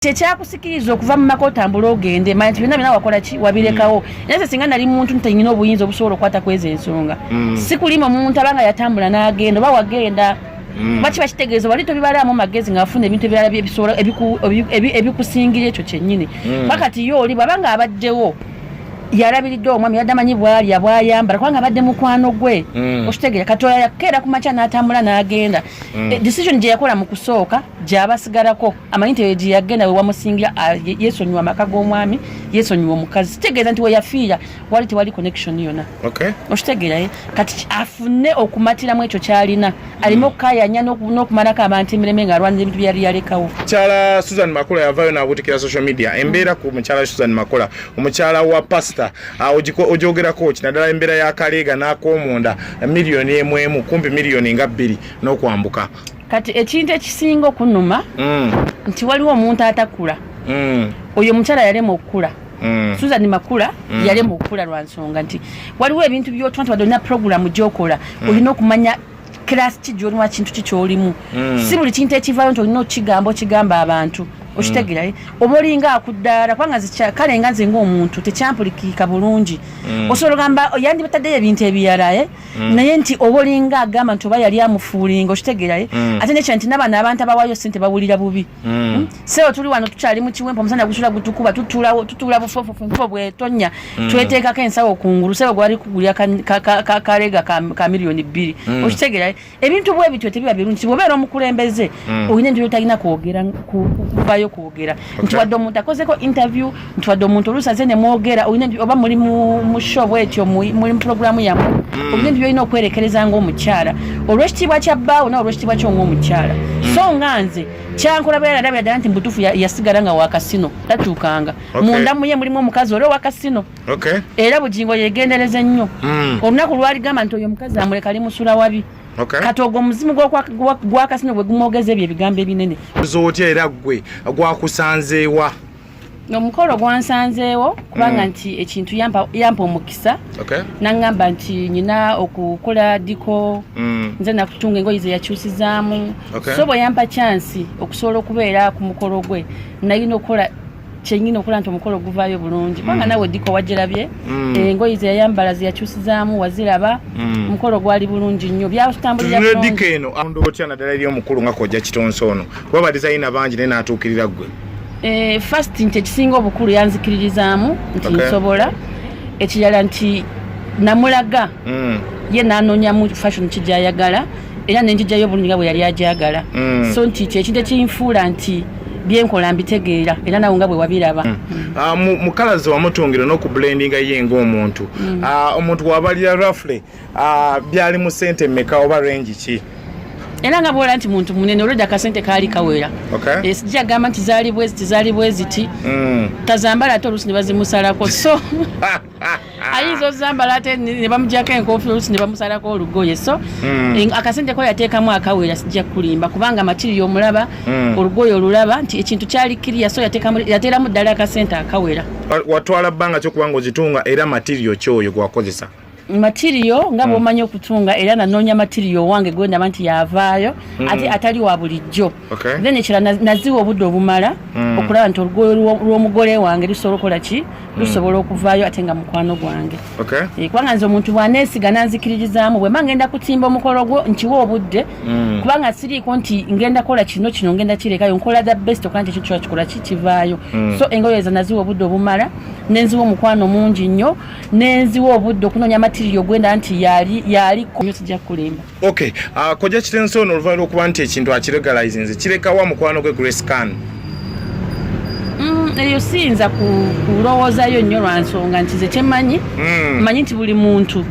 Tekyakusikiriza okuva mu makota mbula ogende manyi nti bina wakola ki wabirekawo naye singa nali muntu ntanyina obuyinza obusobola okwata kweza ensonga sikulima omuntu abanga yatambula n'agenda oba wagenda baki bakitegeeza wali tobibalamu magezi ng'afuna ebintu ebirala byebisobola ebikusingira ekyo kyennyini wakati yo oli bwabanga abaddewo yalabiridde omwami yaddamanyi bwalya bwayambala kubanga abadde mukwano gwe okitegeera katoya yakeera ku makya n'atambula n'agenda decision gye yakola mu kusooka gy'abasigalako amanyi nti gye yagenda we wamusingira yeesonyiwa amaka g'omwami yeesonyiwa omukazi kitegeeza nti we yafiira wali tewali connection yonna okitegeera kati afune okumatiramu ekyo kyalina alime okukayanya n'okumalako abantu emireme ng'alwanira ebintu byali yalekawo. Mukyala Suzan Makula yavaayo n'abutikira social media embeera ku mukyala Suzan Makula omukyala wa pasta ojogerako kinaddala embeera y'akaleega n'ak'omunda miliyoni emu kumpi miliyoni nga 2 n'okwambuka. Kati ekintu ekisinga okunuma nti waliwo omuntu atakula oyo omukyala yalema okukula Suzan Makula yalema okukula lwa nsonga nti waliwo ebintu by'otuma nti wadde programu gy'okola olina okumanya class ki gy'olimu kintu ki ky'olimu si buli kintu ekivaayo nti olina okigamba abantu okitegeera oba olinga akuddaala kubanga kale nga nze ng'omuntu tekyampulikika bulungi osobola ogamba yandi bataddeyo ebintu ebirala naye nti oba olinga agamba nti oba yali amufuulinga okitegeera ate nekyo nti n'abano abantu abawaayo ssente bawulira bubi sewo tuli wano tukyali mu kiwempe omusana gusula gutukuba tutuula bufofu bwetonya tweteekako ensawo kungulu sewo gwali kugulya kaleega ka miliyoni 2 okitegeera ebintu bwe bityo tebiba birungi bw'obeera omukulembeze olina ebintu byotalina kwogera kuvayo kwogera nti wadde omuntu akozeko interview nti wadde omuntu olusaze ne mwogera oba muli mu show bwetyo muli mu programu yammwe olina ebintu byolina okwerekereza ng'omukyala olw'ekitiibwa kya bbaawo nawe olw'ekitiibwa kyo ng'omukyala so nga nze kyankola bweyalabira ddala nti mubutuufu yasigala nga wakasino tatuukanga munda muye mulimu omukazi oli owakasino era bugingo yegendereza ennyo olunaku lwaligamba nti oyo omukazi amuleka limusula wabi kati ogwo omuzimu gwakasino gwe gumwogeza ebyo ebigambo ebinene zootya era gwe gwakusanzeewa omukolo gwansanzeewo kubanga nti ekintu yampa omukisa naŋŋamba nti nyina okukola diko nze nakutunga engoye ze yakyusizaamu so bwe yampa chansi okusobola okubeera ku mukolo gwe nalina okukola kyenyina okukola nti omukolo guvaayo bulungi kubanga nawe diko wagirabye engoye ze yayambala ze yakyusizaamu waziraba omukolo gwali bulungi nnyo byatambulira bulungi diko eno otya naddala eri omukulu nga Kojja Kitonsa ono kuba badizayina bangi naye n'atuukirira ggwe first nti ekisinga obukulu yanzikiririzaamu nti nsobola ekirala nti namulaga ye n'anoonyamu fashion kijayagala era nenjijjayo bulungi nga bwe yali agyagala so nti kyekintu ekinfuula nti byenkola mbitegeera era nawe nga bwe wabiraba mukalazi wamutungira n'okublendinga ye ng'omuntu omuntu wabalira roughly byali mu ssente mmeka oba range ki era nga bwola nti muntu munene olwedde akasente kaali kawera sijja gamba nti zaali bweziti tazambala ate oluusi ne bazimusalako so ayinza ozambala ate ne bamugyako enkofiira oluusi ne bamusalako olugoye so akasente ko yateekamu akawera sijja kulimba kubanga matiriyo omulaba olugoye olulaba nti ekintu kyali kiriya so yateeramu ddala akasente akawera watwala bbanga kyokubanga ozitunga era matiriyo kyoyo gwakozesa materiyo nga bw'omanyi okutunga era nanoonya materiyo wange gwe ndaba nti yavaayo ate atali wa bulijjo then ekirala naziwa obudde obumala okulaba nti olugoye lw'omugole wange lusobola okukola ki lusobola okuvaayo ate nga mukwano gwange kubanga nze omuntu bwaneesiga nanzikiririzaamu bwe mba ngenda kutimba omukolo gwo nkiwa obudde kubanga siriiko nti ngenda kola kino ngenda kirekayo nkola the best okuba nti ekyo kikola kivaayo so engoye ezo naziwa obudde obumala nenziwa omukwano mungi nnyo nenziwa obudde okunoonya matiriyo gwenda nti yali nyo sijja kulimba Kojja Kitonsa ono oluvannyuma lw'okuba nti ekintu akiregalizinze kirekawa mukwano gwe Grace Khan eyo siyinza kulowoozaayo nnyo lwa nsonga nti ze kyemanyi manyi nti buli muntu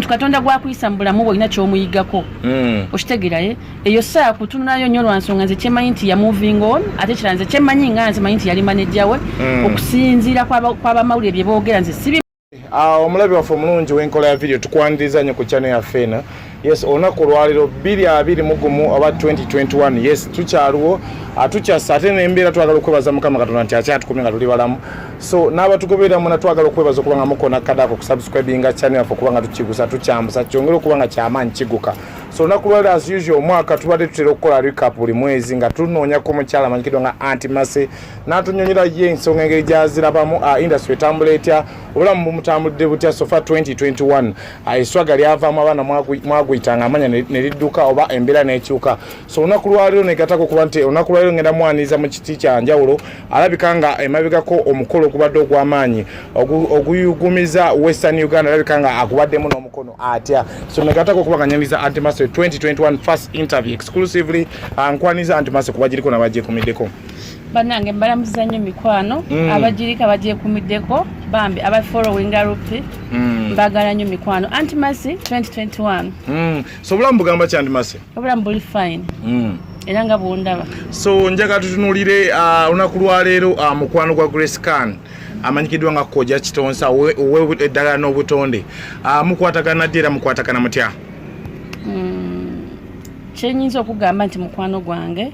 Katonda gwakuyisa mu bulamu bwe olina ky'omuyigako okitegeeraye eyo saa kutunulayo nnyo lwa nsonga nze kyemanyi nti ya moving on ate kirala nze kyemanyi nga nze manyi nti yali manejja we okusinziira kw'abamawulire bye boogera nze sibi omulabi waffe omulungi w'enkola ya video tukwaniriza nnyo ku channel yaffe eno olunaku olwaliro 2021 oba 2021 tukyaliwo atukyasa ate n'embeera twagala okwebaza Mukama Katonda nti akyatukumye nga tuli balamu so n'abatugoberera muna twagala okwebaza okuba nga mukona kadako kusubscribinga channel yaffe okuba nga tukigusa tukyambusa kyongera okuba nga kyamaanyi kiguka so nakulwala as usual omwaka tubadde tutera okukola recap buli mwezi nga tunoonya ku mukyala amanyikidwa nga Aunty Mercy n'atunyonyera ye ensonga engeri gyazirabamu industry etambula etya obulamu bumutambudde butya so far 2021 eswaga lyavaamu abaana mwaguyitanga amanya ne lidduka oba embeera n'ekyuka so olunaku lwaliro negatako okuba nti olunaku lwaliro ngenda mwaniriza mu kiti kya njawulo alabika nga emabegako omukolo ogubadde ogw'amaanyi oguyugumiza Western Uganda alabika nga agubaddemu n'omukono atya so negatako okuba nga nyaniza Aunty Mercy 2021 first interview exclusively nkwaniza Aunty Mercy kuba giriko n'abagyekumiddeko banange mbalamuza nnyo mikwano abagirika bagyekumiddeko bambi abafollowing arupi mbagala nnyo mikwano Aunty Mercy 2021 so obulamu bugamba ki Aunty Mercy obulamu buli fine era nga bwondaba so njaga tutunulire olunaku lwaleero mukwano gwa Grace Khan amanyikidwa nga Kojja Kitonsa owe eddagala n'obutonde mukwatagana ddi era mukwatagana mutya kyenyinza okugamba nti mukwano gwange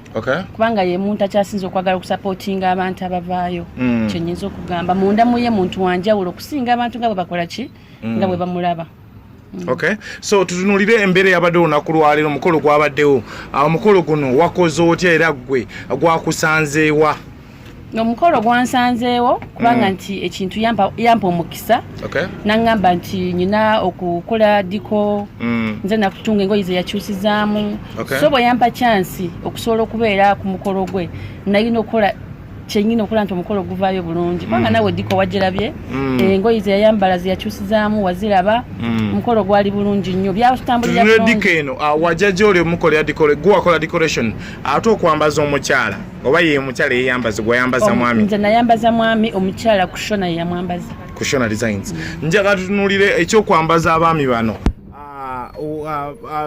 kubanga ye muntu akyasinza okwagala okusupportinga abantu abavaayo kyenyinza okugamba munda muye muntu wanjawulo okusinga abantu nga bwe bakola ki nga bwe bamulaba so tutunulire embeera yabadde olunaku lwaleero omukolo gwabaddewo omukolo guno wakoze otya era gwe gwakusanzeewa omukolo gwansanzeewo kubanga nti ekintu yampa omukisa nangamba nti nyina okukola diko nze nakutunga engoye ze yakyusizaamu so bwe yampa chansi okusobola okubeera ku mukolo gwe nalina okukola kyenyina okukola nti omukolo guvaayo bulungi kubanga nawe diko wagirabye engoye ze yayambala ze yakyusizaamu waziraba omukolo gwali bulungi nnyo byatambulira bulungi diko eno wajjajja oli omukola gwakola decoration ate okwambaza omukyala oba ye mukyala yeyambaza gwayambaza mwami nze nayambaza mwami omukyala kushona yeyamwambaza kushona designs njaga tutunulire ekyokwambaza abaami bano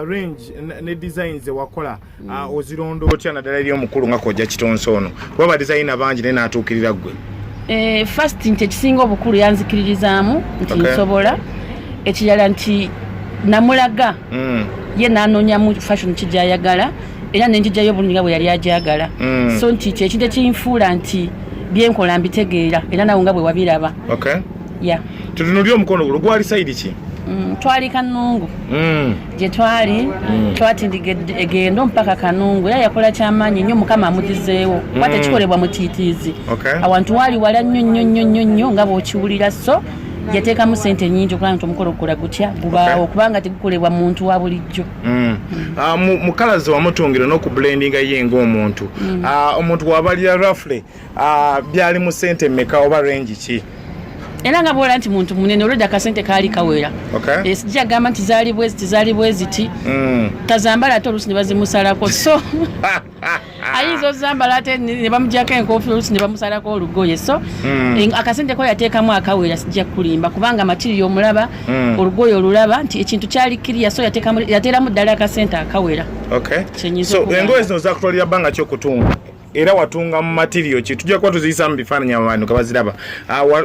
range ne designs wakola ozirondo otya naddala eri omukulu nga Kojja Kitonsa ono kuba designer bangi naye naatuukirira gwe first nti ekisinga obukulu yanzikiririzaamu nti nsobola ekirala nti namulaga ye nanonyamu fashion kijayagala era nenjijjayo bulungi nga bwe yali ajagala so nti kyekintu ekinfuula nti byenkola mbitegeera era nawe nga bwe wabiraba tutunulire omukono gulo gwali side ki twali Kanungu gye twali twatindiga egendo mpaka Kanungu era yakola kyamaanyi nnyo Mukama amugizeewo kwate kikolebwa mutiitiizi awantu wali wala nnyo nga bw'okiwulira so yateekamu sente nnyingi okulaba nti omukolo gukola gutya gubaawo kubanga tegukolebwa muntu wa bulijjo mukalazi wamutungira n'okublendinga ye ng'omuntu omuntu wabalira roughly byali mu sente mmeka oba range ki era nga bwola nti muntu munene olwedde akasente kaali kawera sijja gamba nti zaali bweziti tazambala ate oluusi ne bazimusalako so ayinza ozambala ate ne bamugyako enkoofi oluusi ne bamusalako olugoye so akasente ko yateekamu akawera sijja kulimba kubanga matiriyo omulaba olugoye olulaba nti ekintu kyali kiriya so yateeramu ddala akasente akawera so engoye zino zakutwalira bbanga kyokutunga era watunga mu material ki tujja kuba tuziyisa mu bifaananyi abantu nga baziraba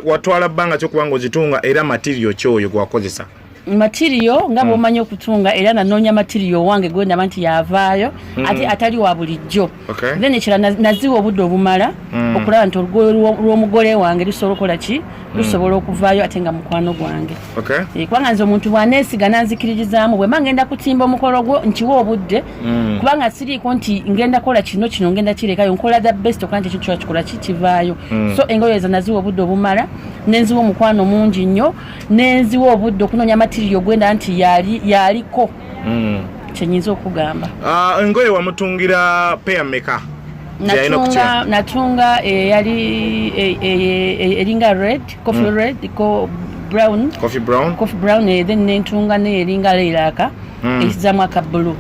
watwala bbanga kyokubanga ozitunga era material kyoyo gwakozesa material nga bw'omanyi okutunga era nanoonya material wange gwe ndaba nti yavaayo ate atali wa bulijjo then ekirala naziwa obudde obumala okulaba nti olugoye lw'omugole wange lusobola okukola ki lusobola okuvaayo ate nga mukwano gwange kubanga nze omuntu bwaneesiga nanzikiririzaamu bwe mba ngenda kutimba omukolo gwo nkiwa obudde kubanga siriiko nti ngenda kola kino ngenda kirekayo nkola the best okuba nti ekintu kikola kivaayo so engoye ezo naziwa obudde obumala nenziwa omukwano mungi nnyo nenziwa obudde okunoonya material gwenda nti yaliko kyenyinza okugamba engoye wamutungira peya meka natunga yali eringa red coffee red coffee brown then nentunga neringa leiraka ekizamu aka blue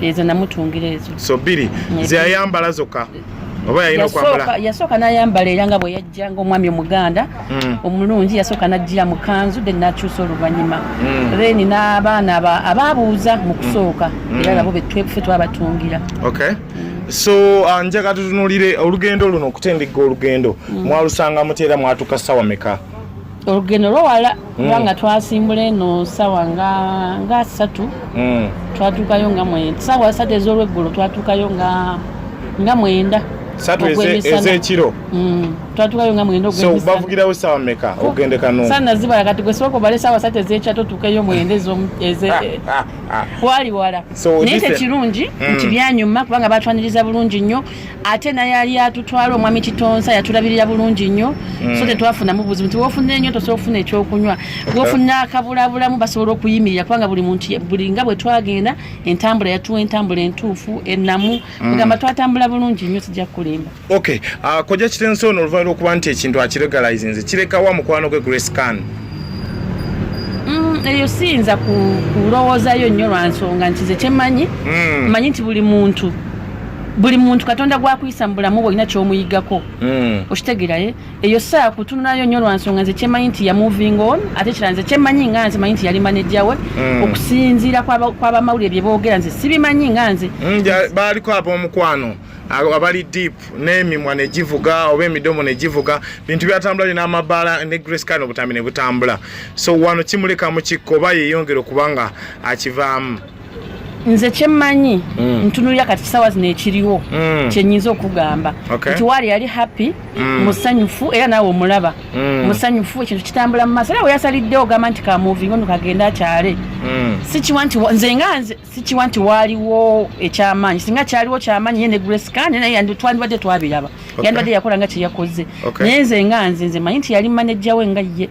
ezo namutungira ezo so biri zeyayambala zokka oba yalina okwambala yasooka n'ayambala era nga bwe yajja ng'omwami omuganda omulungi yasooka n'ajjira mu kanzu then n'akyusa oluvannyuma then n'abaana abaabuuza mu kusooka era nabo ffe twabatungira so njaga tutunulire olugendo luno okutendiga olugendo mwalusanga muteera mwatuka ssawa meka olugendo lwowala kubanga twasimbula eno ssawa nga 3 twatuukayo nga 9 ssawa 3 ez'olweggulo twatuukayo nga 9 Satu ezekiro twatukayo nga mwendo so bavugirawo sawa meka ogende kanu sana ziba kati gwe soko bale sawa sate zechato tukeyo mwendezo wali wala nite kirungi nti byanyuma kubanga batwaniriza bulungi nnyo ate naye yali atutwala Omwami Kitonsa yatulabirira bulungi nnyo so tetwafuna mu buzibu nti wofuna nnyo tosofuna ekyokunywa wofuna akabulabulamu basobola okuyimirira kubanga buli muntu buli nga bwe twagenda entambula yatuwa entambula entuufu ennamu kugamba twatambula bulungi nnyo sijja kulimba okay Kojja Kitonsa ono oluvannyuma lw'okuba nti ekintu akiregalizinze kirekawa mukwano gwe Grace Can eyo siyinza kulowoozayo nnyo lwa nsonga nti ze kyemanyi manyi nti buli muntu Katonda gwakuyisa mu bulamu bwe olina ky'omuyigako okitegeeraye eyo saa kutunulayo nnyo lwa nsonga nze kyemanyi nti ya moving on ate kirala nze kyemanyi nga nze manyi nti yali manager we okusinziira kw'abamawulire bye boogera nze sibimanyi nga nze baaliko ab'omukwano abali deep n'emimwa ne givuga oba emidomo ne givuga bintu byatambula n'amabaala ne Grace Can obutambi ne butambula so wano kimuleka mu kikko oba yeeyongera okubanga akivaamu nze kyemanyi ntunulira kati kisawa zino ekiriwo kyenyinza okugamba nti waali yali happy musanyufu era naawe omulaba musanyufu ekintu kitambula mu maaso era we yasaliddewo ogamba nti ka moving ono kagenda akyale sikiwa nti waaliwo ekyamaanyi singa kyaliwo kyamaanyi ye ne Grace Can naye twandibadde twabiraba yandibadde yakola nga kyeyakoze naye nze manyi nti yali manager we nga ye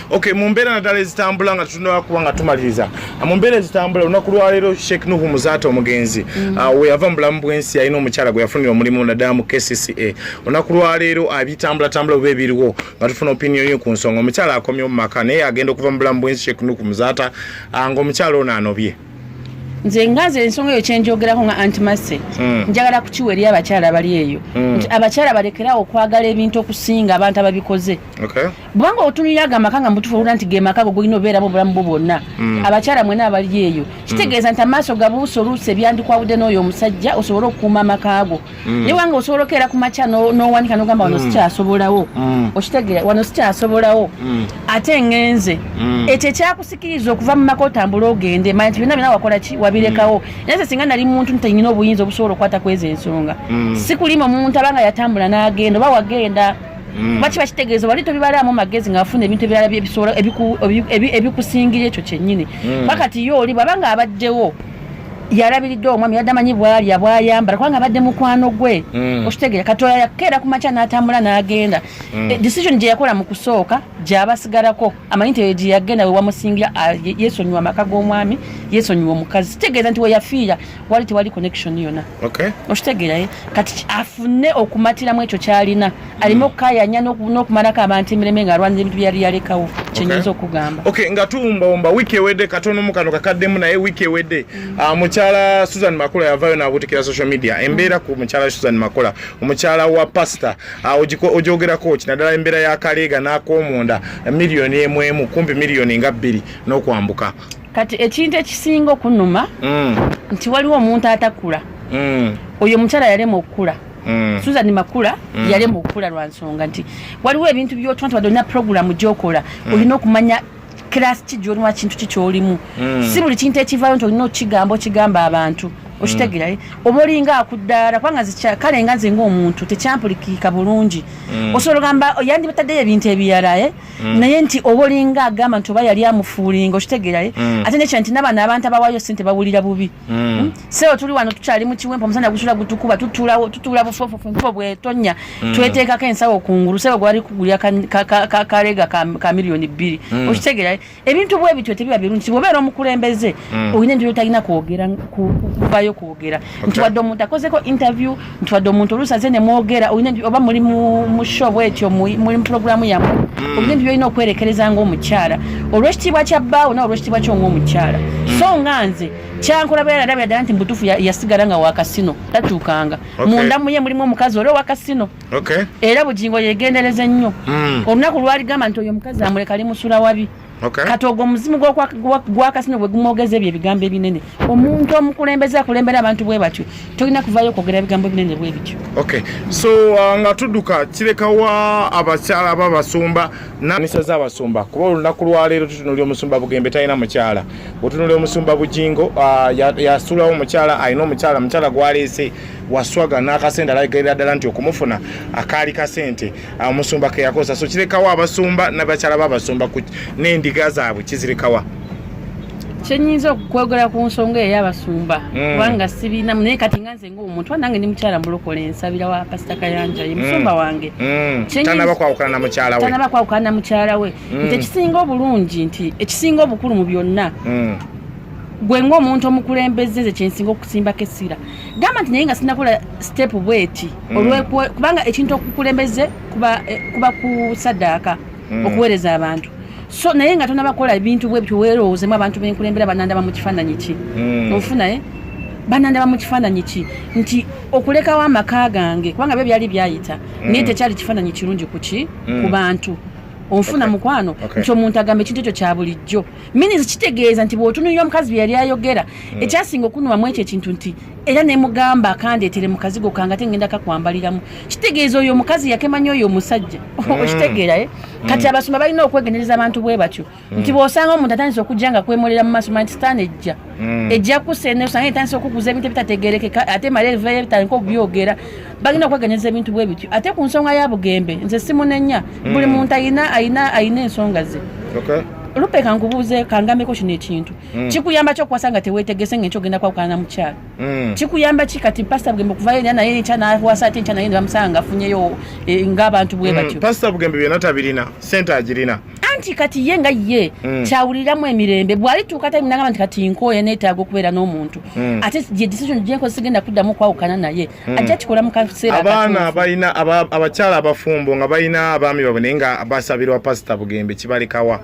okay mu mbeera naddala ezitambula nga tutunula kuba nga tumaliriza mu mbeera ezitambula olunaku lwaleero Sheikh Muzata Omugenzi we yava mu bulamu bw'ensi yalina omukyala gwe yafunira omulimu naddala mu KCCA olunaku lwaleero abitambula oba ebiriwo nga tufuna opinion yo ku nsonga omukyala akomye mu maka naye agenda okuva mu bulamu bw'ensi Sheikh Muzata ng'omukyala ono anobye nze ngaze ensonga eyo kyenjogerako nga antimase njagala kukiwa eri abakyala bali eyo nti abakyala balekerawo okwagala ebintu okusinga abantu ababikoze bwanga otunulira agamaka nga mutufuula nti gemaka go golina obeeramu obulamu bwo bwonna abakyala mwena abali eyo kitegeeza nti amaaso gabuusa oluusi ebyandikwawudde n'oyo omusajja osobola okukuuma amaka go naye wanga osobola okeera ku makya n'owanika n'ogamba wano sikyasobolawo okitegeera wano sikyasobolawo ate ngenze ekyo ekyakusikiriza okuva mu maka otambula ogende manyi nti byonna byonna wakola ki birekawo naye singa nali muntu ntenyina obuyinza obusobola okukwata kweza ensonga sikulima omuntu abanga yatambula n'agenda oba wagenda bakiba kitegeeza wali tobibalaamu magezi ng'afuna ebintu ebirala ebikusingira ekyo kyennyini pakati yo oli bwabanga abaddewo yalabiridde omwami yadde amanyi bwalya bwayambala kubanga abadde mukwano gwe okitegeera katoya yakeera ku makya n'atambula n'agenda decision gye yakola mu kusooka gy'abasigalako amanyi nti gye yagenda we wamusingira yeesonyiwa amaka g'omwami yeesonyiwa omukazi kitegeeza nti we yafiira wali tewali connection yonna okitegeeraye kati afune okumatiramu ekyo kyalina alime okukayanya n'okumalako abantu emireme ng'alwanira ebintu byali yalekawo kyenyinza okugamba nga tuwumbawumba wiiki ewedde katono mu kano kakaddemu naye wiiki ewedde Mukyala Suzan Makula yavayo n'abutikira social media embeera ku Mukyala Suzan Makula omukyala wa pastor ogyogerako kinaddala embeera ya kaleega n'ak'omunda miliyoni emu kumpi miliyoni nga 2 n'okwambuka kati ekintu ekisinga okunuma nti waliwo omuntu atakula oyo omukyala yalema okukula Suzan Makula yalema okukula lwa nsonga nti waliwo ebintu by'otuma nti wadde olina programu gy'okola olina okumanya class kijolwa kintu kikyolimu si buli kintu ekivayo nti olina okigamba abantu okitegeerayo oba olinga akuddaala kubanga kale nga nze ng'omuntu tekyampulikika bulungi osobola ogamba yandibataddeyo ebintu ebirala naye nti oba olinga agamba nti oba yali amufuulinga okitegeerayo ate nekyo nti n'abano abantu abawaayo ssente bawulira bubi seewo tuli wano tukyali mu kiwempe omusana gusula gutukuba tutuula bufofofu bwetonnya tweteekako ensawo kungulu seewo gwali kugulya kaleega ka miliyoni 2 okitegeerayo ebintu bwe bityo tebiba birungi bw'obeera omukulembeze olina ebintu byotalina kwogera kuvayo kwogera nti wadde omuntu akozeko interview nti wadde omuntu olusaze ne mwogera oba muli mu show bwetyo muli mu programu yammwe olina ebyo byolina okwerekereza ng'omukyala olw'ekitiibwa kya bbaawo nawe olw'ekitiibwa kyo ng'omukyala so nga nze kyankola bwe yalabira ddala nti mutuufu yasigala nga wakasino tatuukanga munda muye mulimu omukazi oli owakasino era bugingo yegendereze nnyo olunaku lwaligamba nti oyo omukazi amuleka limusula wabi kati ogwo omuzimu gwakasino bwe gumwogeza ebyo ebigambo ebinene omuntu omukulembeze akulembera abantu bwe batyo tolina kuvayo okwogera ebigambo ebinene bwe bityo so nga tudduka kirekawa abakyala ababasumba nanisa z'abasumba kuba olunaku lwaleero tutunulira omusumba Bugembe talina mukyala otunulira omusumba Bugingo yasulawo omukyala alina mukyala gwaleese waswaga n'akasente alagerera ddala nti okumufuna akaali kasente omusumba ke yakosa so kirekawa abasumba n'abakyala b'abasumba n'endiga zaabwe kizirekawa kyenyinza okukwogera ku nsonga ey'abasumba kubanga sibiina naye kati nga nze ng'omuntu nange ndi mukyala mulokole nsabira wa pasita Kayanja ye musumba wange tanaba kwawukana na mukyala we nti ekisinga obulungi nti ekisinga obukulu mu byonna gwe ng'omuntu omukulembeze ze kyensinga okusimbako essira gamba nti naye nga sinakola step bweti kubanga ekintu okukulembeze kuba ku saddaaka okuweereza abantu so naye nga tonabakola ebintu bwe bityo weerowoozemu abantu benkulembera banandaba mu kifaananyi ki ofuna banandaba mu kifaananyi ki nti okulekawo amaka gange kubanga byo byali byayita naye tekyali kifaananyi kirungi ku bantu onfuna mukwano nti omuntu agamba ekintu ekyo kya bulijjo minisi kitegeeza nti bw'otunuulira omukazi bye yali ayogera ekyasinga okunuwamu ekyo ekintu nti era ne mugamba akandeetere mu kazigo kange ate ngenda kakwambaliramu kitegeeza oyo omukazi yakemanya oyo omusajja okitegeera kati abasumba balina okwegendereza abantu bwe batyo nti bw'osanga omuntu atandise okujja nga kwemolera mu maaso nti sitaani ejja kusene osanga etandise okukuza ebintu ebitategerekeka ate maleevayo ebitandika okubyogera balina okwegendereza ebintu bwe bityo ate ku nsonga ya bugembe nze simunenya buli muntu ayina ensonga ze Lupeka nkubuuze kangambeko kino ekintu kikuyamba kyokuwasa nga teweetegese ng'enkyo ogenda kwawukana na mukyala kikuyamba ki kati pasita bugembe okuvayo naye enkya n'awasa ate enkya naye nebamusanga ng'afunyeyo ng'abantu bwe batyo pasita bugembe byonna tabirina sente agirina anti kati ye nga ye kyawuliramu emirembe bw'alituuka time nagamba nti kati nkooye neetaaga okubeera n'omuntu ate ye decision gyenkoze sigenda kuddamu kwawukana naye ajja kikola mu kaseera abaana balina abakyala abafumbo nga balina abaami babwe naye nga basabirwa pasita bugembe kibalekawa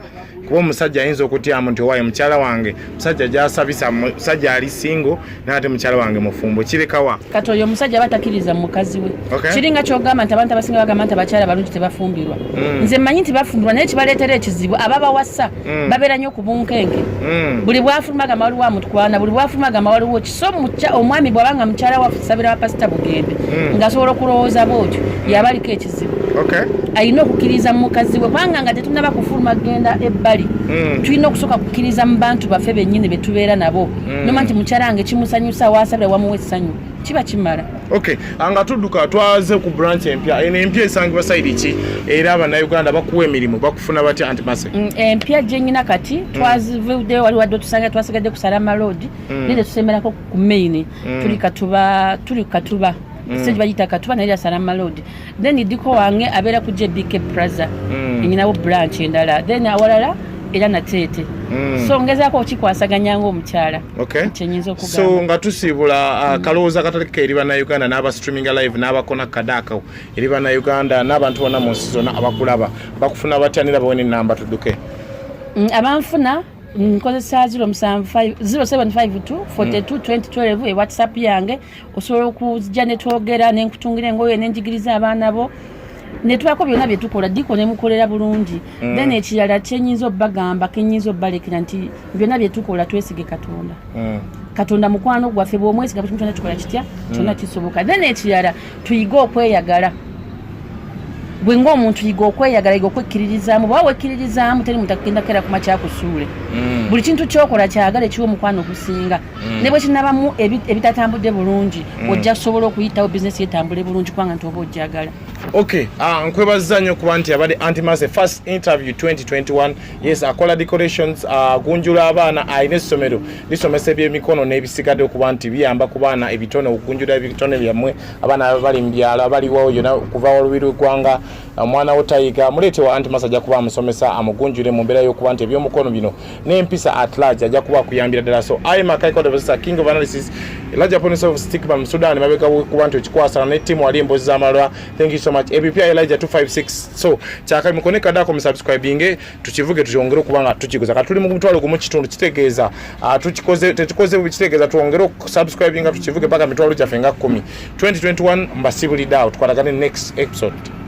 kuba omusajja ayinza okutyamu nti owaaye mukyala wange musajja gyasabisa musajja ali singo n'ate mukyala wange mufumbo kirekawa kati oyo omusajja batakiriza mu mukazi we kiringa kyogamba nti abantu abasinga bagamba nti abakyala balungi tebafumbirwa nze mmanyi nti bafumbirwa naye kibaleetera ekizibu ababawasa babeera nnyo ku bunkenke buli bwafulumaga waliwo amutukwana buli bwafulumaga waliwo kiso omwami bw'abanga mukyala wasabira wa pasita bugembe ng'asobola okulowooza bwotyo yabaliko ekizibu alina okukkiriza mu mukazi we kubanga nga tetunaba kufuluma genda ebbali tulina okusooka kukkiriza mu bantu baffe bennyini be tubeera nabo noma nti mukyala wange kimusanyusa waasabira wamuwa essanyu kiba kimala nga tudduka twaze ku branch empya eno empya esangibwa sayidi ki era abannayuganda bakuwa emirimu bakufuna batya antimase empya gyenyina kati twazivuddeyo wali wadde otusanga twasigadde kusala amalodi naye tetusemerako ku maini tuli katuba stage bayita katuba naye Salama Road then diko wange abeera ku JBK Plaza enyinawo branch endala then awalala era natete so ngezaako okikwasaganya ng'omukyala kyenyinza okugamba so nga tusiibula kalowooza katali eri bannayuganda n'aba streaming live n'abakona kadaako eri bannayuganda n'abantu bonna mu nsi zonna abakulaba bakufuna batyanira bawe n'ennamba tudduke abanfuna nkozesa 0752422012 WhatsApp yange osobola okujja ne twogera ne nkutungira engoye ne njigiriza abaana bo ne twako byonna bye tukola diko ne mukolera bulungi then ekirala kyenyinza obbagamba kenyinza obbalekera nti byonna bye tukola twesige Katonda Katonda mukwano gwaffe bw'omwesiga buli muntu kikola kitya kyonna kisoboka then ekirala tuyiga okweyagala bwe ng'omuntu yiga okweyagala yiga okwekkiririzaamu bwaba wekkiririzaamu teri muntu akugenda kera kuma kyakusuule buli kintu kyokola kyagala ekiwa omukwano okusinga ne bwe kinabamu ebitatambudde bulungi ojja kusobola okuyitawo bizinesi yetambule bulungi kubanga nti oba ojjagala nkwebaza nnyo kuba nti abadde Antimase first interview 2021 yes akola decorations agunjula abaana alina essomero lisomesa ebyemikono n'ebisigadde okuba nti biyamba ku baana ebitone okunjula ebitone byammwe abaana bali mu byalo abaliwo yona kuva olubiri lw'eggwanga omwana wo tayiga muleete wa Antimase ajja kuba amusomesa amugunjule mu mbeera y'okuba nti ebyomukono bino n'empisa at large ajja kuba akuyambira ddala so I am Akaiko the king of analysis larger opponents of stigma mu Sudan mabega kuba nti okikwasana ne ttiimu wali emboozi z'amalwa thank you so much ABP Elijah 256 so kyaka mukoneka dako mu subscribing tukivuge tukyongere kubanga tukiguza katuli mu mutwalo gumu kitundu kitegeeza tukikoze bikitegeeza tuongere subscribing tukivuge paka mitwalo kyafenga 10 2021 mbasibulidao tukwatagane next episode